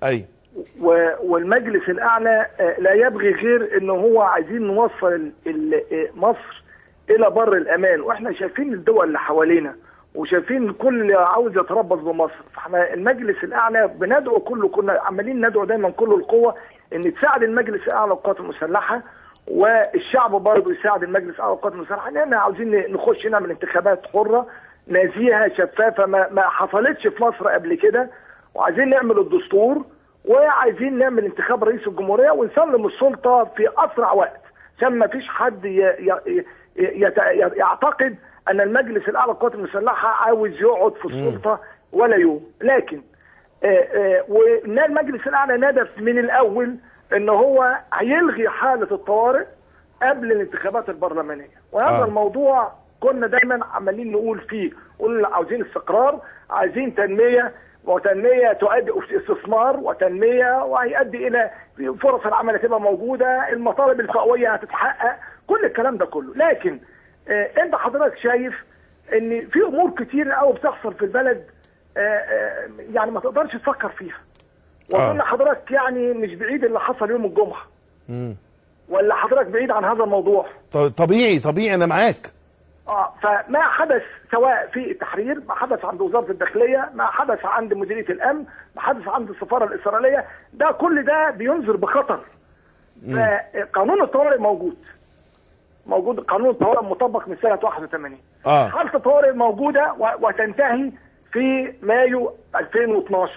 ايوه. والمجلس الاعلى لا يبغي غير ان هو عايزين نوصل مصر الى بر الامان، واحنا شايفين الدول اللي حوالينا وشايفين الكل اللي عاوز يتربص بمصر. فاحنا المجلس الاعلى بندعو كنا عمالين ندعو دايما كل القوه ان تساعد المجلس الاعلى للقوات المسلحه، والشعب برضه يساعد المجلس الاعلى للقوات المسلحه، لان عاوزين نخش نعمل انتخابات حره نزيهه شفافه ما حصلتش في مصر قبل كده، وعايزين نعمل الدستور، وعايزين نعمل انتخاب رئيس الجمهوريه ونسلم السلطه في اسرع وقت، عشان ما فيش حد يعتقد ان المجلس الاعلى للقوات المسلحه عاوز يقعد في السلطه ولا يوم. لكن وان المجلس الاعلى ندف من الاول ان هو هيلغي حاله الطوارئ قبل الانتخابات البرلمانيه، وهذا الموضوع كنا دايما عمالين نقول فيه، قلنا عاوزين استقرار، عايزين تنميه، وتنميه تؤدي استثمار وتنميه وهيؤدي الى فرص العمل هتبقى موجوده، المطالب الفئويه هتتحقق، كل الكلام ده كله. لكن انت حضرتك شايف ان في امور كتير قوي بتحصل في البلد يعني ما تقدرش تفكر فيها. واظن حضرتك يعني مش بعيد اللي حصل يوم الجمعه. ولا حضرتك بعيد عن هذا الموضوع؟ طبيعي انا معاك. فما حدث سواء في التحرير، ما حدث عند وزاره الداخليه، ما حدث عند مديريه الامن، ما حدث عند السفاره الاسرائيليه، ده كل ده بينذر بخطر. فقانون الطوارئ موجود قانون الطوارئ مطبق من سنه 81. حاله الطوارئ موجوده وتنتهي في مايو 2012.